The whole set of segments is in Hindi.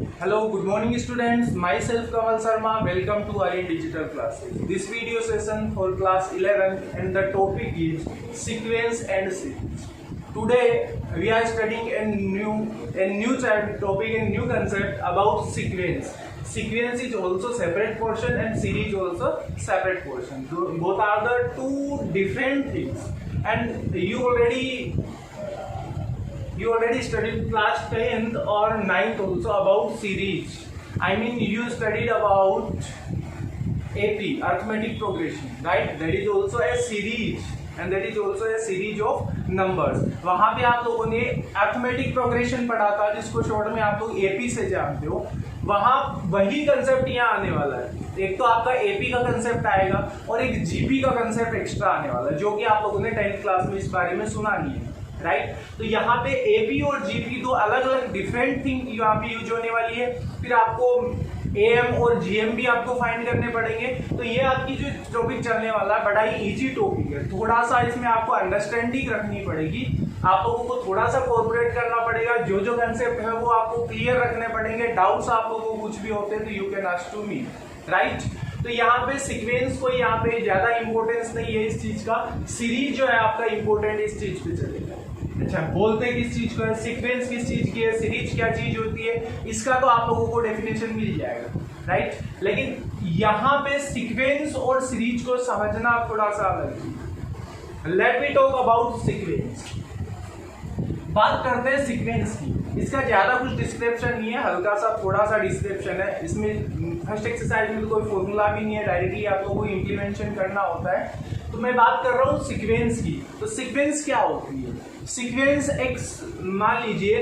Hello, good morning students. Myself Kamal Sharma. Welcome to Aryan Digital Classes. This video session for class 11 and the topic is sequence and series. Today we are studying a new topic and new concept about sequence. Sequence is also separate portion and series also separate portion. Both are the two different things, and you already studied class 10th or 9th also about series. I mean you studied about AP, arithmetic progression, right? That is also a series and that is also a series of numbers. वहाँ पे आप लोगों ने arithmetic progression पढ़ा था जिसको शॉर्ट में आप लोग AP से जानते हो. वहाँ वही कंसेप्ट यहाँ आने वाला है. एक तो आपका AP का कंसेप्ट आएगा और एक GP का कंसेप्ट एक्स्ट्रा आने वाला है जो कि आप लोगों ने 10th क्लास में इस बारे में सुना नहीं है, राइट? तो यहाँ पे एपी और जीपी दो अलग अलग डिफरेंट थिंग यहाँ पे यूज होने वाली है. फिर आपको एएम और जीएम भी आपको फाइंड करने पड़ेंगे. तो ये आपकी जो टॉपिक चलने वाला है बड़ा ही इजी टॉपिक है. थोड़ा सा इसमें आपको अंडरस्टैंडिंग रखनी पड़ेगी, आप लोगों को थोड़ा सा कोऑपरेट करना पड़ेगा. जो जो कंसेप्ट है वो आपको क्लियर रखने पड़ेंगे. डाउट्स आप लोगों को कुछ भी होते हैं तो you can ask to me, right? तो यहाँ पे सीक्वेंस को यहाँ पे ज्यादा इंपॉर्टेंस नहीं है इस चीज का. सीरीज जो है आपका इंपॉर्टेंट इस चीज पे चलेगा. अच्छा, बोलते हैं किस चीज को है, सीक्वेंस किस चीज की है, सीरीज क्या चीज होती है, इसका तो आप लोगों को डेफिनेशन मिल जाएगा, राइट? लेकिन यहाँ पे सीक्वेंस और सीरीज को समझना थोड़ा सा अलग है. Let me talk about sequence. बात करते हैं सीक्वेंस की. इसका ज्यादा कुछ डिस्क्रिप्शन नहीं है, हल्का सा थोड़ा सा डिस्क्रिप्शन है. इसमें फर्स्ट एक्सरसाइज में कोई फॉर्मूला भी नहीं है, डायरेक्टली आप लोगों को इम्प्लीमेंटेशन करना होता है. तो मैं बात कर रहा हूँ सीक्वेंस की. तो सीक्वेंस क्या होती है? सीक्वेंस एक, मान लीजिए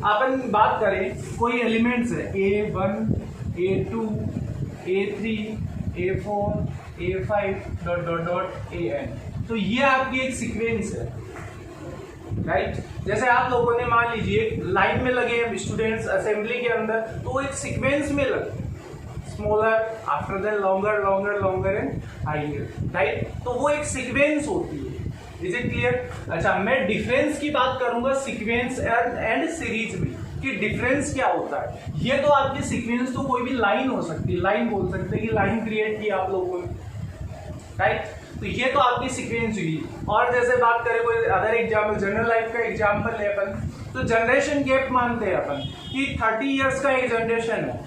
अपन बात करें कोई एलिमेंट्स है A1, A2, A3, A4, A5 dot dot dot AN. तो ये आपकी एक सीक्वेंस है, राइट? जैसे आप लोगों ने मान लीजिए लाइन में लगे स्टूडेंट्स असेंबली के अंदर, तो वो एक सीक्वेंस में लगे, smaller after that longer longer longer and higher, right? तो वो एक सीक्वेंस होती है. Is it clear? अच्छा, मैं डिफरेंस की बात करूंगा सीक्वेंस एंड सीरीज में कि डिफरेंस क्या होता है. ये तो आपकी सीक्वेंस तो कोई भी लाइन हो सकती है, लाइन बोल सकते हैं कि लाइन क्रिएट की आप लोगों ने, राइट? तो ये तो आपकी सीक्वेंस हुई. और जैसे बात करें कोई अदर एग्जाम्पल, जनरल लाइफ का एग्जाम्पल है अपन, तो जनरेशन गैप मानते हैं अपन कि 30 इयर्स का एक जनरेशन है.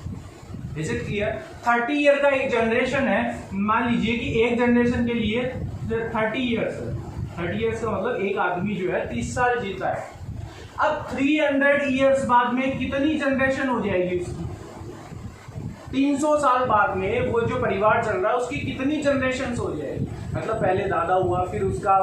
Is it clear? 30 ईयर का एक जनरेशन है. मान लीजिए कि एक जनरेशन के लिए 30 ईयर्स है. 30 इयर्स का मतलब एक आदमी जो है 30 साल जीता है. अब 300 इयर्स बाद में कितनी जनरेशन हो जाएगी उसकी? 300 साल बाद में वो जो परिवार चल रहा है उसकी कितनी जनरेशन हो जाएगी? मतलब पहले दादा हुआ, फिर उसका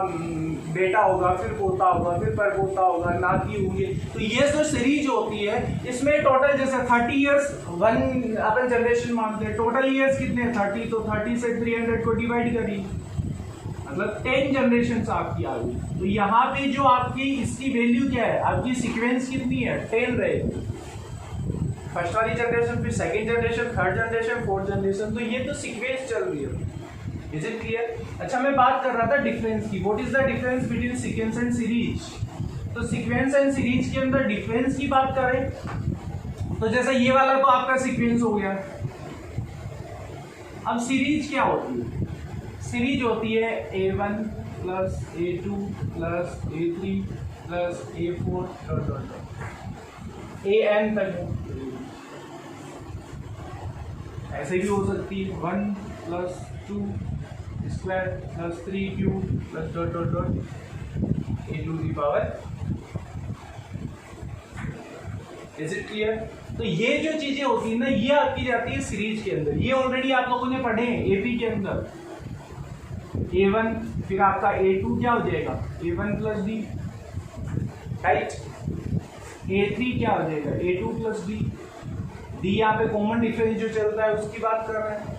बेटा होगा, फिर पोता होगा, फिर परपोता होगा, नाती होंगे. तो ये जो सीरीज होती है इसमें टोटल जैसे 30 इयर्स वन अपन जनरेशन मानते हैं. टोटल इयर्स कितने? 30. तो 30 से 300 को डिवाइड करिए, मतलब 10 जनरेशन आपकी आ गई. तो यहाँ पे जो आपकी इसकी वैल्यू क्या है, आपकी सीक्वेंस कितनी है? 10 रहेगी. फर्स्ट वाली जनरेशन, फिर second generation, third generation, fourth generation. तो ये तो सीक्वेंस चल रही है. Is it clear? अच्छा, मैं बात कर रहा था डिफरेंस की. What is the difference between sequence and series? तो सीक्वेंस एंड सीरीज के अंदर डिफरेंस की बात करें तो जैसे ये वाला तो आपका सीक्वेंस हो गया. अब सीरीज क्या होती है? सीरीज होती है A1 plus A2 plus A3 plus A4 dot dot dot AN तक. ऐसे भी हो सकती है 1 plus 2 square plus 3 cube plus dot dot dot A to the power. Is it clear? तो ये जो चीजें होती है ना, ये आपकी जाती है सीरीज के अंदर. ये ऑलरेडी आप लोगों ने पढ़े हैं AP के अंदर. A1 फिर आपका A2 क्या हो जाएगा? A1 plus D, right? A3 क्या हो जाएगा? A2 प्लस D यहाँ पे कॉमन डिफरेंस जो चलता है उसकी बात कर रहे हैं.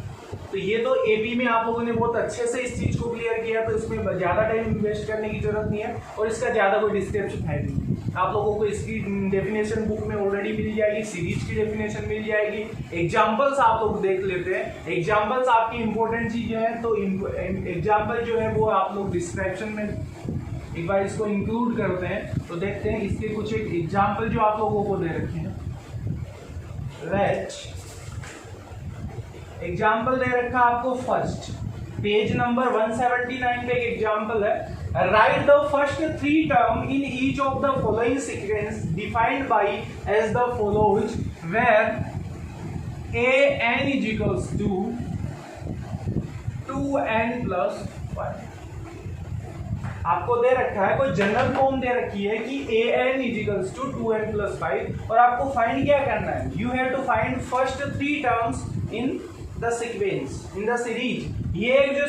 तो ये तो AP में आप लोगों ने बहुत अच्छे से इस चीज को क्लियर किया, तो इसमें ज्यादा टाइम इन्वेस्ट करने की जरूरत नहीं है और इसका ज्यादा कोई डिस्क्रिप्शन है नहीं. आप लोगों को इसकी डेफिनेशन बुक में ऑलरेडी मिल जाएगी, सीरीज की डेफिनेशन मिल जाएगी. एग्जाम्पल्स आप लोग देख लेते हैं. एग्जाम्पल्स आपकी इंपॉर्टेंट चीजें हैं, तो एग्जाम्पल जो है वो आप लोग डिस्क्रिप्शन में एक बार इसको इंक्लूड करते हैं. तो देखते हैं इसके कुछ एक एग्जाम्पल जो आप लोगों को दे रखे हैं. लेट एग्जाम्पल दे रखा आपको फर्स्ट, पेज नंबर 179 पे एक एग्जाम्पल है। Write the first 3 term in each of the following sequence defined by as the follows where an is equals to 2n plus 1। आपको दे रखा है, कोई जनरल फॉर्म दे रखी है कि an is equals to 2n plus 5 और आपको फाइंड क्या करना है, you have to find first 3 terms in the sequence in the series. ये एक जो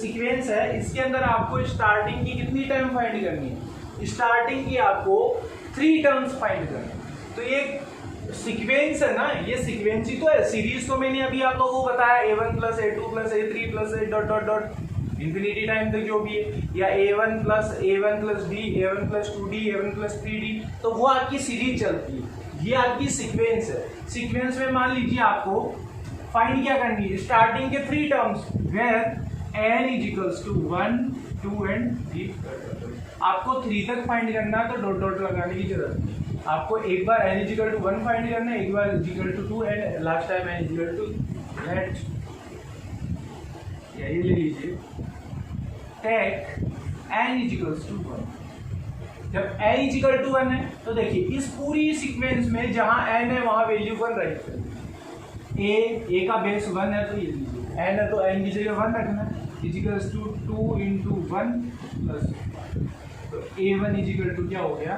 सीक्वेंस है इसके अंदर आपको स्टार्टिंग की कितनी टर्म फाइंड करनी है, स्टार्टिंग की आपको 3 टर्म्स फाइंड करनी है। तो ये सीक्वेंस है ना, ये सीक्वेंस ही तो है। सीरीज तो मैंने अभी आप लोगों को बताया a1 plus a2 plus a3 plus a dot dot dot infinity time तक जो भी है, या a1 plus d, a1 plus 2d, a1 plus 3d, तो वो आपकी सीरीज चलती है। ये आपकी सीक्वेंस है। सीक्वेंस में मान लीजिए आपको फाइंड क्या करनी है, स्टार्टिंग के 3 terms where n is equals to 1, 2 and 3। आपको 3 तक फाइंड करना है तो डॉट डॉट लगाने की जरूरत नहीं। आपको एक बार n इक्वल टू 1 फाइंड करना है, एक बार equal to 2 and last time n equal to लेट, ये ले लीजिए, टेक n इक्वल्स टू 1। जब n इक्वल टू 1 है तो देखिए इस पूरी सीक्वेंस में जहां n है वहां वैल्यू 1 राइट कर a का बेस 1 है तो ये लीजिए n है तो n की जगह 1 रखना इक्वल्स टू 2 into 1 प्लस, तो a1 इक्वल टू क्या हो गया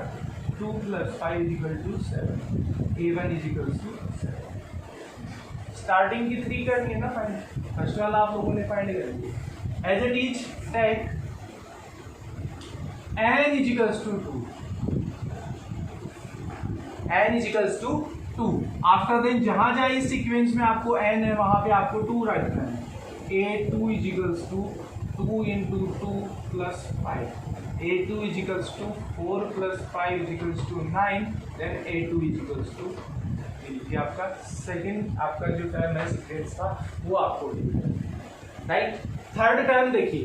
2 plus 5 is equal to 7, a1 is equal to 7। Starting की 3 करनी है ना फाइंड, फर्स्ट वाला आप लोगों ने फाइंड कर लिया। As it is take n is equals to 2, n is equals to 2। After then जहां जहां इस सीक्वेंस में आपको n है वहां पे आपको 2 रखना है। a2 is equals to 2 into 2 plus 5, a2 is equals to 4 plus 5 is equals to 9, then a2 is equals to, ये आपका सेकंड आपका जो टर्म है सीक्वेंस का वो आपको राइट। थर्ड टर्म देखिए,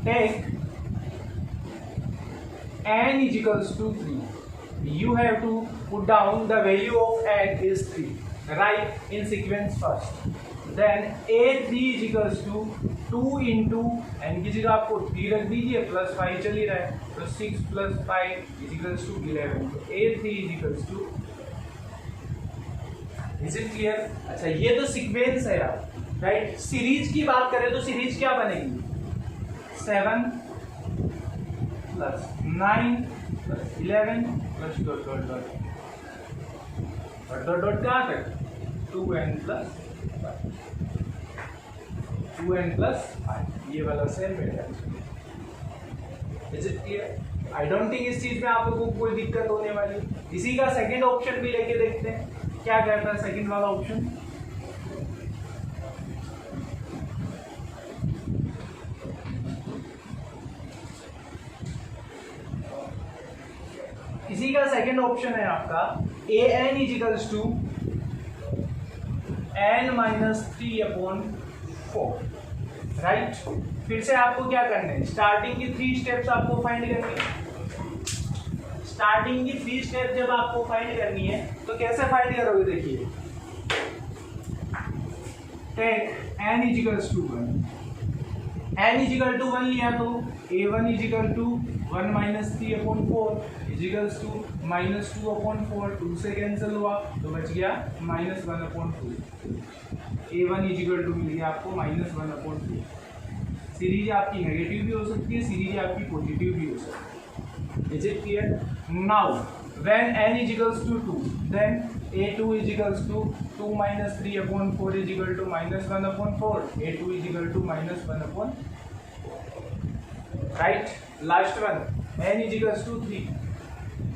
take n is equals to 3, you have to put down the value of n is 3, right in sequence first, then a3 is equals to 2 into n की जगह आपको 3 रख दीजिए प्लस 5 चल ही रहा है तो 6 प्लस 5 इज इक्वल्स टू 11, तो a3 is equals to, is it clear. अच्छा ये तो सीक्वेंस है यार, राइट। सीरीज की बात करें तो सीरीज क्या बनेगी, 7 plus 9 plus 11 plus dot dot dot dot dot dot कहाँ तक 2n प्लस 2n plus 5, ये वाला सेम है। Is it clear? I don't think इस चीज में आप लोगों को कोई दिक्कत होने वाली। इसी का सेकंड ऑप्शन भी लेके देखते हैं क्या कहता है सेकंड वाला ऑप्शन। इसी का सेकंड ऑप्शन है आपका an is equals to n minus 3/4, right. फिर से आपको क्या करना है, स्टार्टिंग की 3 स्टेप्स आपको फाइंड करनी है। स्टार्टिंग की 3 स्टेप जब आपको फाइंड करनी है तो कैसे फाइंड करोगे, देखिए take n is equals to 1, n is equal to 1 लिया तो a1 is equal to 1 minus 3/4 is equals to minus 2/4, 2 से कैंसिल हुआ तो बच गया minus 1/2, a1 is equal to मिल गया आपको minus 1/2। सीरीज आपकी नेगेटिव भी हो सकती है, सीरीज आपकी पॉजिटिव भी हो सकती है। Is it clear? Now when n is equals to 2 then a2 is equals to 2 minus 3/4 is equal to minus 1/4, a2 is equal to minus 1/4, right। Last one n is equals to 3,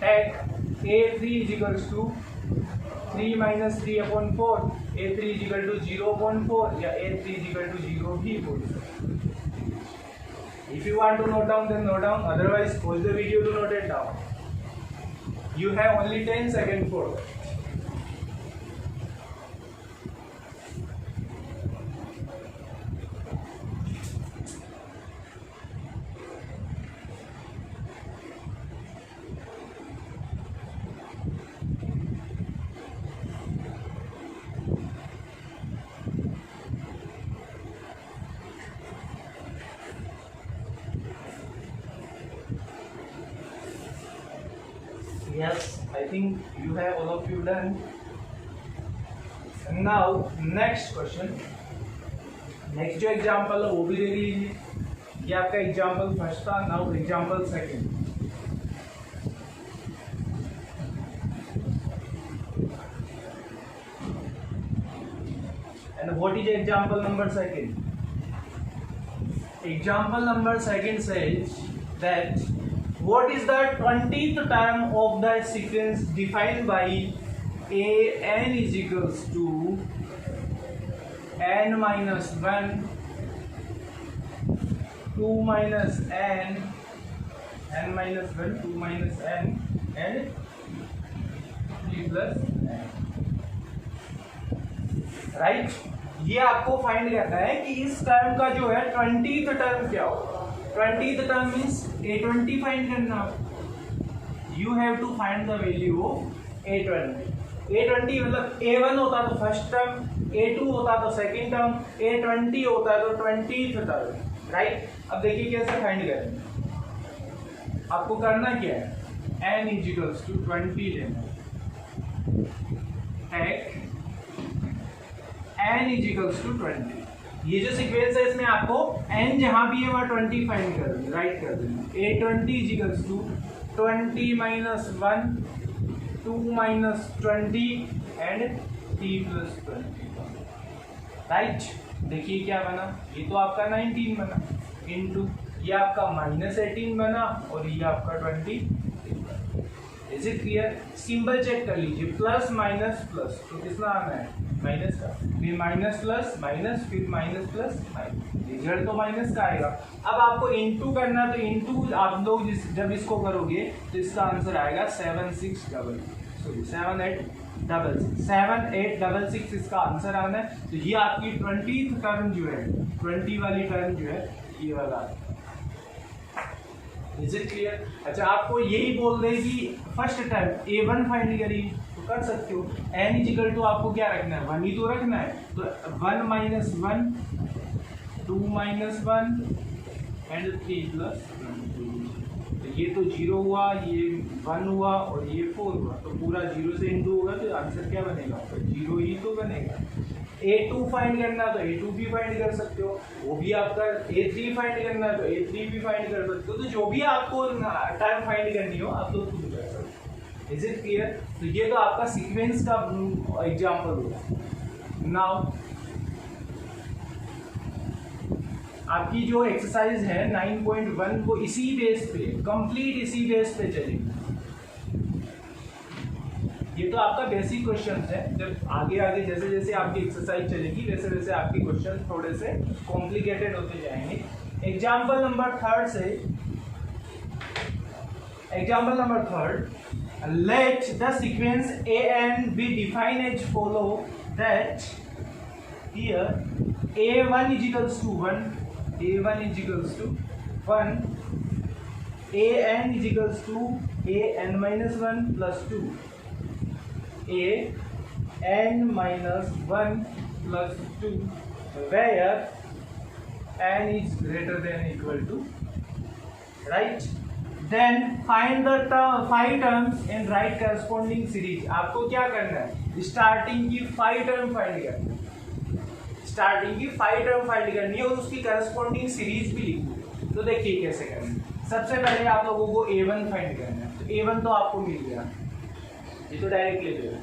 take a3 is equals to 3 minus 3/4, a3 is equal to 0/4 या a3 is equal to 0 भी बोल सकते। If you want to note down then note down, otherwise pause the video to note it down. You have only 10 seconds for that. Yes, I think you have all of you done. Now next question. Next जो एग्जाम्पल है वो भी दे लीजिए। ये आपका एग्जाम्पल फर्स्ट था, now example second. And what is example number second? Example number second says that what is the 20th term of the sequence defined by a n is equals to n minus 1, 2 minus n, n minus 1, 2 minus n, and 3 plus n. Right? ये आपको फाइंड करना है कि इस टर्म का जो है 20th टर्म क्या होगा। 20th term means a20 find करना। You have to find the value of a20। a20 मतलब a1 होता तो फर्स्ट टर्म, a2 होता तो सेकंड टर्म, a20 होता तो 20th टर्म। राइट? अब देखिए कैसे फाइंड करेंगे। आपको करना क्या है, n इक्वल्स टू 20 लेना। Take n equals to 20। ये जो सीक्वेंस है इसमें आपको n जहां भी है वहां 20 फाइंड कर देंगे, राइट कर देंगे। a20 equals to 20 minus 1, 2 minus 20 and 3 plus 20। Right? देखिए क्या बना, ये तो आपका 19 बना इनटू ये आपका -18 बना और ये आपका 20। Is it clear? Symbol check कर लीजिए, प्लस माइनस प्लस, तो कितना आना है माइनस का, फिर माइनस प्लस माइनस, फिर माइनस प्लस माइनस, रिजल्ट तो माइनस का आएगा। अब आपको इनटू करना, तो इनटू आप लोग जब इसको करोगे तो इसका आंसर आएगा 7866 इसका आंसर आना है। तो ये आपकी 20th टर्म जो है, 20 वाली टर्म जो है ये वाला। Is it clear? अच्छा, आपको यही बोल रहे कि फर्स्ट टर्म a1 फाइंड करिए तो कर सकते हो। n इक्वल टू आपको क्या रखना है, 1 ही तो रखना है। तो 1 minus 1, 2 minus 1 and 3 plus 1। तो ये तो 0 हुआ, ये 1 हुआ और ये 4 हुआ, तो पूरा 0 से इंटू होगा तो आंसर क्या बनेगा, तो 0 ही तो बनेगा। a2 फाइंड करना तो a2 भी फाइंड कर सकते हो, वो भी आपका। a3 फाइंड करना तो a3 भी फाइंड कर सकते हो। तो जो भी आपको टर्म फाइंड करनी हो आप लोग खुद कर सकते हो। Is it clear? तो ये तो आपका सीक्वेंस का एग्जाम्पल होगा। नाउ आपकी जो एक्सरसाइज है 9.1 वो इसी बेस पे, कंप्लीट इसी बेस पे चलेगी। ये तो आपका बेसिक क्वेश्चन है। जब आगे आगे जैसे जैसे आपकी एक्सरसाइज चलेगी वैसे वैसे आपके क्वेश्चन थोड़े से कॉम्प्लिकेटेड होते जाएंगे। एग्जाम्पल नंबर थर्ड से, example number third, let the sequence a and b define as follow, that here a1 is equals to 1, a1 is equals to 1, an is equals to an minus 1 plus 2, an minus 1 plus 2, where n is greater than equal to, right? Then find the 5 terms and write corresponding series। आपको क्या करना है, स्टार्टिंग की 5 टर्म फाइंड करनी है, स्टार्टिंग की 5 टर्म फाइंड करनी है और उसकी करस्पॉन्डिंग सीरीज भी लिखनी है। तो देखिए कैसे करना है। सबसे पहले आप लोगों को a1 फाइंड करना है, तो a1 तो आपको मिल गया, ये तो डायरेक्ट ले लेना।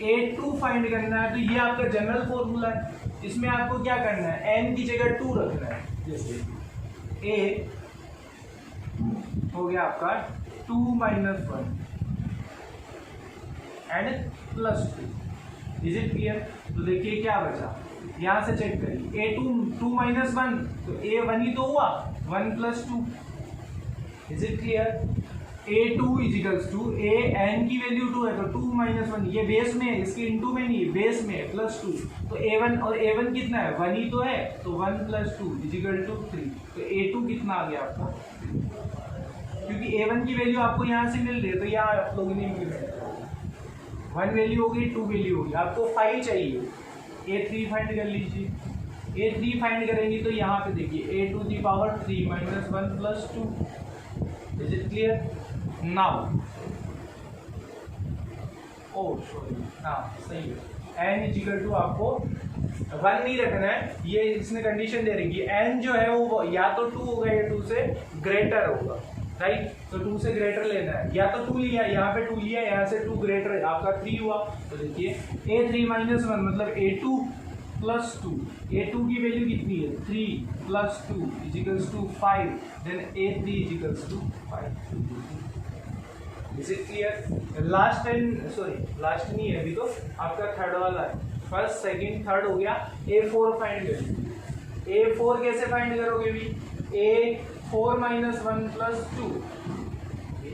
a2 फाइंड करना है, तो ये आपका जनरल फॉर्मूला है, इसमें आपको क्या करना है, n की जगह 2 रखना है। जैसे a हो गया आपका 2 minus 1 and plus 2। Is it clear? तो देखिए क्या बचा, यहाँ से चेक करिए, a2 2 minus 1 तो a1 ही तो हुआ, 1 plus 2। Is it clear? a2 is equals to an की वैल्यू 2 है तो 2 minus 1, ये बेस में है, इसके इनटू में नहीं है, बेस में है, प्लस 2। तो a1 और a1 कितना है, 1 ही तो है, तो 1 plus 2 is equal to 3। तो a2 कितना आ गया आपका, क्योंकि a1 की वैल्यू आपको यहाँ से मिल रही है तो यहाँ आप लोगों ने मिल रहा है, 1 वैल्यू होगी, 2 वैल्यू होगी, आपको 5 चाहिए। a3 फाइंड कर लीजिए, a3 फाइंड करेंगे तो यहाँ पे देखिए a to the power 3 minus 1 plus 2। Is it clear? Now oh sorry, हाँ सही है, n इज इक्वल टू आपको 1 नहीं रखना है, ये इसने कंडीशन दे रखी है n जो है वो या तो 2 होगा या 2 से ग्रेटर होगा, राइट। तो 2 से ग्रेटर लेना है, या तो 2 लिया, यहाँ पे 2 लिया, यहाँ से 2 ग्रेटर, आपका 3 हुआ। तो देखिए a3 माइनस 1 मतलब a2 प्लस 2, a2 की वैल्यू कितनी है 3 plus 2 is equals to 5, then a3 is equals to 5। Is it clear? Last and sorry last नहीं है अभी, तो आपका थर्ड वाला है, फर्स्ट सेकंड थर्ड हो गया। a4 फाइंड करेंगे, a4 कैसे फाइंड करोगे भी, a4 माइनस 1 प्लस 2,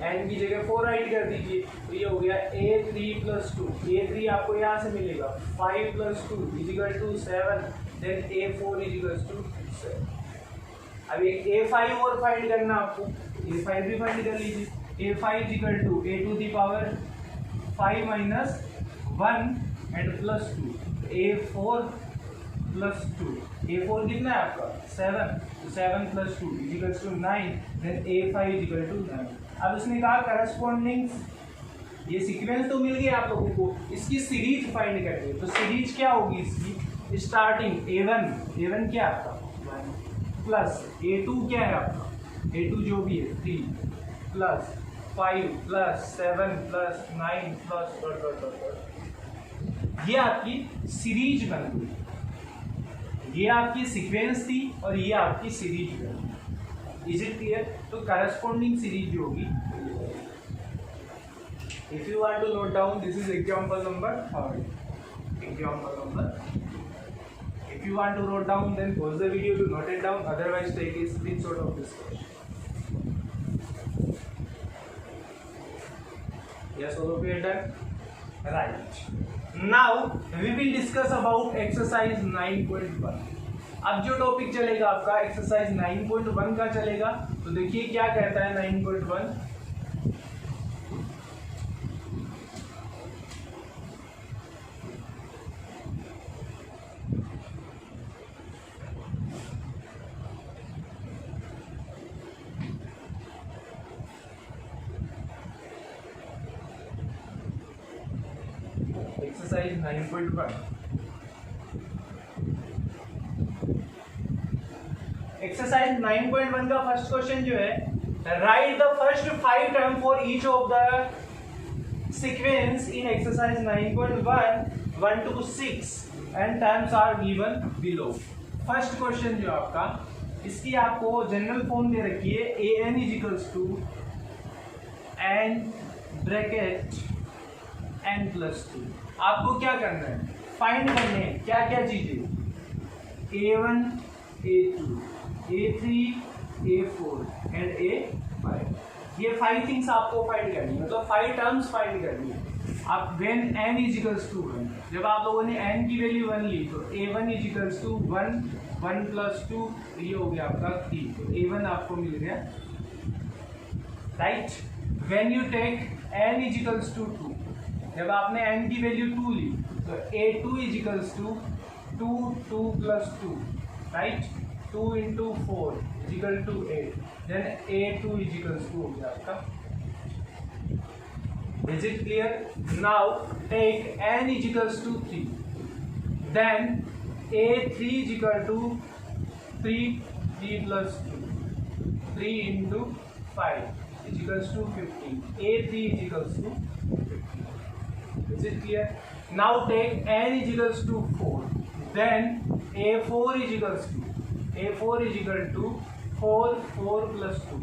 n की जगह 4 राइट कर दीजिए, तो ये हो गया a3 प्लस 2, a3 आपको यहाँ से मिलेगा 5 plus 2 is equal to 7, then a4 is equal to 7। अब एक a5 और फाइंड करना आपको, a5 भी फाइंड कर लीजिए, a5 is equal to a to the power 5 minus 1 and plus 2, a4 plus 2, a4 कितना है आपका 7, तो 7 plus 2 is equal to 9, then a5 is equal to 9। अब इसने कहा करस्पॉन्डिंग, ये सीक्वेंस तो मिल गया आप लोगों को, इसकी सीरीज फाइंड करनी है। तो सीरीज क्या होगी इसकी, स्टार्टिंग a1 क्या है आपका 1 प्लस a2 क्या है आपका, a2 जो भी है 3 प्लस 5 प्लस 7 प्लस 9 प्लस, ये आपकी सीरीज बन गई, ये आपकी सीक्वेंस थी और ये आपकी सीरीज बन गई। Is it clear? तो करस्पॉन्डिंग सीरीज जो होगी, if you want to note down, this is example number 3, example number, if you want to note down then pause the video to note it down, otherwise take a screenshot of this question. Yes, all of you are done? Right. Now we will discuss about exercise 9.1. अब जो टॉपिक चलेगा आपका एक्सरसाइज 9.1 का चलेगा। तो देखिए क्या कहता है 9.1, एक्सरसाइज 9.1, एक्सरसाइज 9.1 का फर्स्ट क्वेश्चन जो है, write the first 5 term for each of the sequence in exercise 9.1 1 to 6 and terms are given below. First question जो आपका, इसकी आपको जनरल फॉर्म दे रखी है, an is equals to n bracket n plus 2। आपको क्या करना है, फाइंड करने हैं क्या क्या चीजें, a1 a2 a3 a4 and a5। ये 5 थिंग्स आपको फाइंड करनी है, मतलब 5 टर्म्स फाइंड करनी है। आप when n is equals to 1, जब आप लोगों ने n की वैल्यू 1 ली तो a1 is equals to 1 plus 2, ये हो गया आपका 3, तो a1 आपको मिल गया, right. When you take n is equals to 2, जब आपने n की वैल्यू 2 ली तो a2 is equals to 2 plus 2, right, 2 into 4 is equal to 8, then a2 is equals to हो गया आपका। Is it clear? Now take n is equals to 3, then a3 is equal to 3 plus 2, 3 into 5 is equals to 15, a3 is equals to 15. Is it clear? Now take n is equals to 4, then a4 is equals to, a4 is equal to 4 plus 2,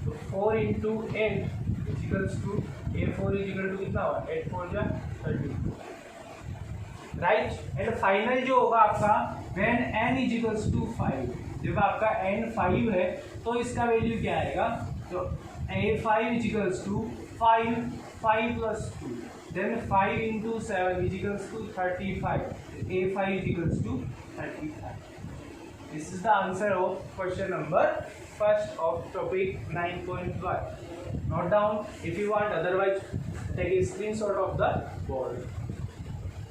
so 4 into 8 is equals to, a4 is equal to कितना हुआ, 8 4 जा 32, राइट। एंड फाइनल जो होगा आपका when n is equals to 5, जब आपका n 5 है तो इसका वैल्यू क्या आएगा, तो a5 is equals to 5 plus 2, then 5 into 7 is equals to 35, a5 is equals to 35. This is the answer of question number first of topic 9.1. Note down if you want, otherwise take a screenshot of the board.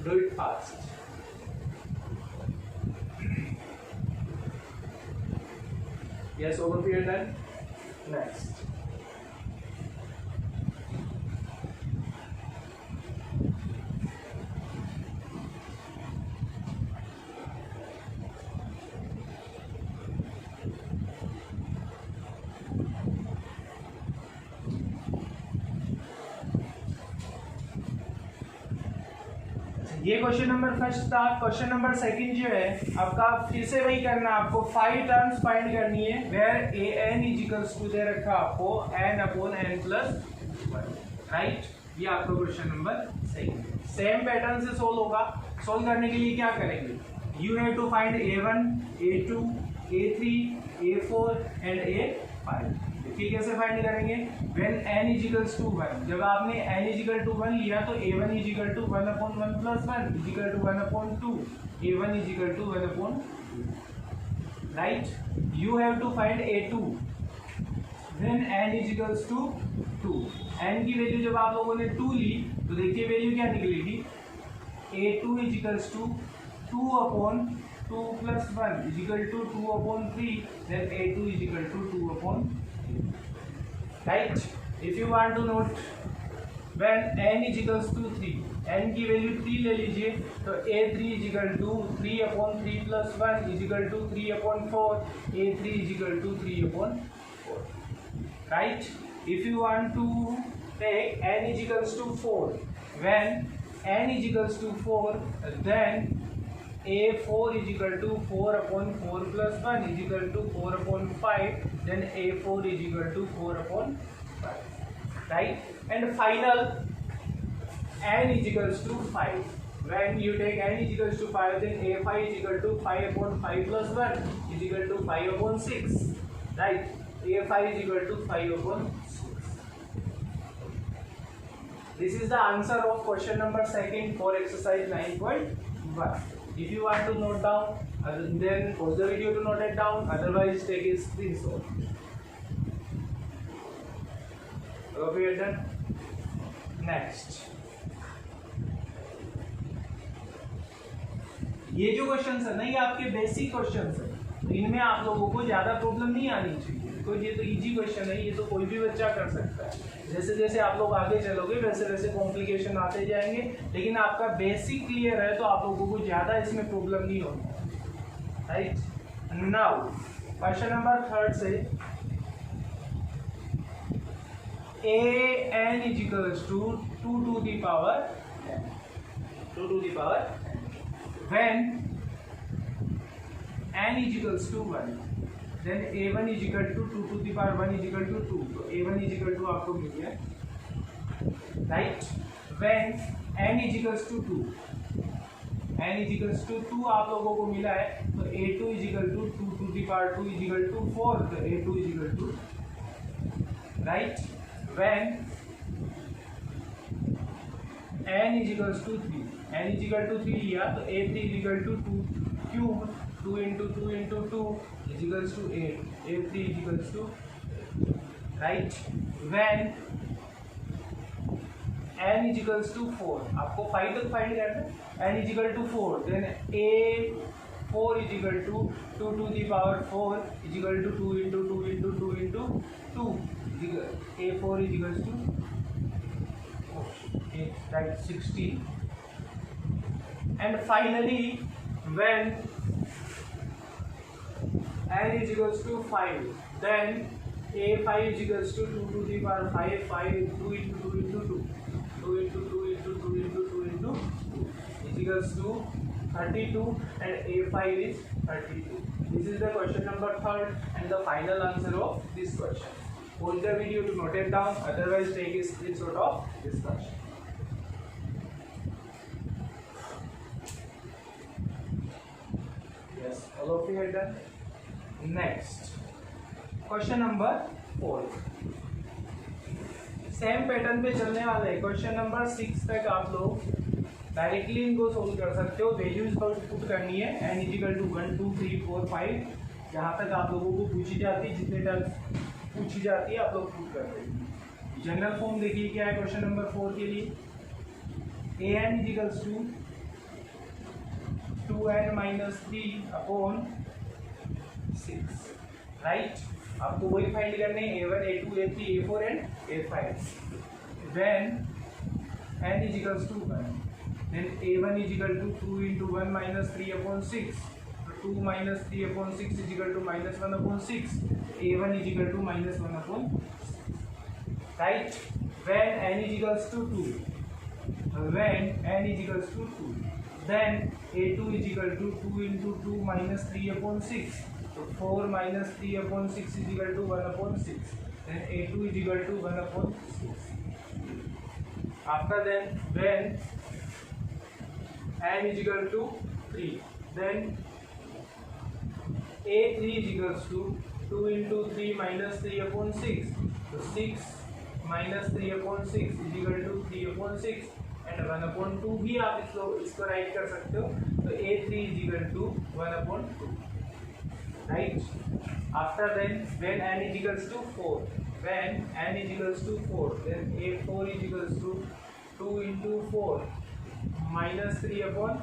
Do it fast. Yes, all of you are done. Next. ये क्वेश्चन नंबर फर्स्ट था। क्वेश्चन नंबर सेकंड जो है आपका, फिर से वही करना है आपको, 5 टर्म्स फाइंड करनी है where a n is equals to दे रखा आपको n upon n plus 1, right. ये आपका question number second same pattern से सोल्व होगा। सोल्व करने के लिए क्या करेंगे, you have to find a1 a2 a3 a4 and a5। ठीक कैसे फाइंड करेंगे, when n is equals to 1, जब आपने n इज इक्वल टू 1 लिया तो a1 is equal to 1 upon 1 plus 1 is equal to 1 upon 2, a1 is equal to 1 upon 2, right. You have to find a2 when n is equals to 2। n की वैल्यू जब आप लोगों ने 2 ली तो देखिए वैल्यू क्या निकलेगी, a2 is equals to 2 upon 2 plus 1 is equal to 2 upon 3, then a2 is equal to 2 upon, right? If you want to note when n is equals to 3, n की वैल्यू 3 ले लीजिए तो a3 is equal to 3 upon 3 plus 1 is equal to 3 upon 4, a3 is equal to 3 upon 4, right? If you want to take n is equals to 4, when n is equals to 4, then a4 is equal to 4 upon 4 plus 1 is equal to 4 upon 5, then a4 is equal to 4 upon 5, right? And final n is equals to 5. When you take n is equals to 5, then a5 is equal to 5 upon 5 plus 1 is equal to 5 upon 6, right? a5 is equal to 5 upon 6. This is the answer of question number second for exercise 9.1. If you want to note down, then pause the video to note it down. Otherwise, take a screenshot. Okay, we are done. Next. ये जो क्वेश्चंस है ना, ये आपके बेसिक क्वेश्चंस है, तो इनमें आप लोगों को ज्यादा प्रॉब्लम नहीं आनी चाहिए, बिकॉज ये तो इजी क्वेश्चन है, ये तो कोई भी बच्चा कर सकता है। जैसे जैसे आप लोग आगे चलोगे वैसे वैसे कॉम्प्लिकेशन आते जाएंगे, लेकिन आपका बेसिक क्लियर है तो आप लोगों को ज्यादा इसमें प्रॉब्लम नहीं होगी, right. Now question number third से, a n is equals to 2 to the power n, 2 to the power n, when n is equals to 1, then a1 is equal to 2 to the power 1 is equal to 2, तो a1 is equal to आपको मिल गया, right. when n is equals to 2, n is equals to 2 आप लोगों को मिला है, तो a2 is equal to 2 to the power 2 is equal to 4, तो a2 is equal to, right। when n is equals to 3, n is equal to 3 लिया तो a3 is equal to 2 cube, 2 into 2 into 2 is equals to 8, a3 is equals to, right। when n is equals to 4, आपको 5 तक फाइंड करना है, n is equal to 4, then a4 is equal to 2 to the power 4 is equal to 2 into 2 into 2 into 2, a4 is equals to, right, 16, and finally when n is equals to 5, then a5 is equals to 2 to the power 5, 5 2 into 2 into 2, 2 into 2 into 2 into 2 into 2 is equals to 32, and a5 is 32. This is the question number third and the final answer of this question. Pause the video to note it down, otherwise take a screenshot of this question. Yes, all of you are done. Next, question number 4. Same pattern पे चलने वाला है। क्वेश्चन नंबर 6 तक आप लोग डायरेक्टली इनको सोल्व कर सकते हो। वैल्यूज पुट करनी है, n इज इक्वल टू 1 2 3 4 5, जहाँ तक आप लोगों को पूछी जाती है, जितने टर्म्स पूछी जाती है आप लोग पुट करते हैं। जनरल फॉर्म देखिए क्या है क्वेश्चन नंबर 4 के लिए, an is equals to 2n minus 3 upon 6, right. आपको वही फाइंड करने हैं, a1 a2 a3 a4 and a5। when n is equals to 1, then a1 is equal to 2 into 1 minus 3 upon 6, so 2 minus 3 upon 6 is equal to minus 1 upon 6, a1 is equal to minus 1 upon 6, right। when n is equals to 2, when n is equals to 2, then a2 is equal to 2 into 2 minus 3 upon 6. So 4 minus 3 upon 6 is equal to 1 upon 6. Then a2 is equal to 1 upon 6. After then, when n is equal to 3, then a3 is equals to 2 into 3 minus 3 upon 6. So 6 minus 3 upon 6 is equal to 3 upon 6 and 1 upon 2 भी आप इसको राइट कर सकते हो. तो a3 is equal to 1 upon 2, right? After then, when n is equals to 4, when n is equals to 4, then a4 is equals to 2 into 4 minus 3 upon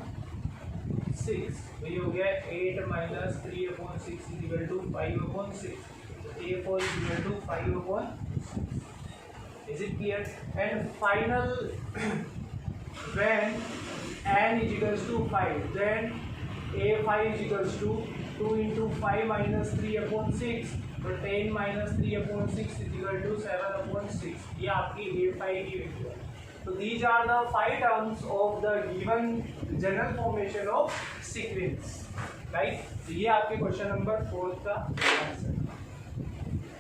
6. तो ये हो गया 8 minus 3 upon 6 is equal to 5 upon 6. So a4 is equal to 5 upon 6. Is it clear? And final, when n is equals to 5, then a5 is equals to 2 into 5 minus 3 upon 6. So 10 minus 3 upon 6 is equal to 7 upon 6. ये आपकी a5 की वैल्यू है. So these are the 5 terms of the given general formation of sequence, right? So ये आपके question number 4 का answer.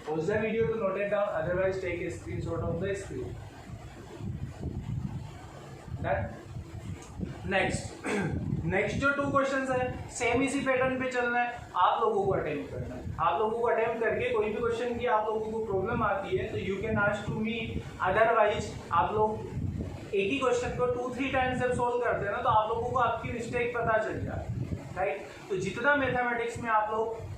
Pause the video to note it down. Otherwise, take a screenshot of the screen. That next जो 2 क्वेश्चंस है सेम इसी पैटर्न पे चलना है. आप लोगों को अटेम्प्ट करना है. आप लोगों को अटेम्प्ट करके कोई भी क्वेश्चन की आप लोगों को प्रॉब्लम आती है तो you can ask to me. Otherwise आप लोग एक ही क्वेश्चन को 2-3 टाइम्स जब सोल्व करते हैं ना तो आप लोगों को आपकी मिस्टेक पता चल जाए, राइट? तो जितना मैथमेटिक्स में आप लोग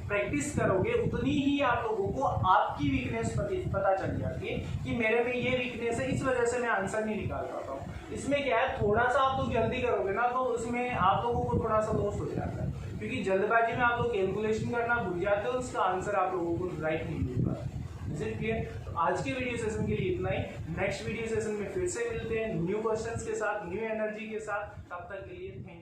प्रैक्टिस करोगे उतनी ही आप लोगों को आपकी वीकनेस पता चल जाती है कि मेरे में ये वीकनेस है, इस वजह से मैं आंसर नहीं निकाल पाता हूँ. इसमें क्या है, थोड़ा सा आप लोग जल्दी करोगे ना तो उसमें आप लोगों को थोड़ा सा लॉस हो जाता है, क्योंकि जल्दबाजी में आप लोग कैलकुलेशन करना भूल जाते हो, उसका आंसर आप लोगों को राइट नहीं मिल पाता. Is it clear? तो आज के वीडियो सेशन के लिए इतना ही. नेक्स्ट वीडियो सेशन में फिर से मिलते हैं न्यू क्वेश्चंस के साथ, न्यू एनर्जी के साथ. तब तक के लिए थैंक यू.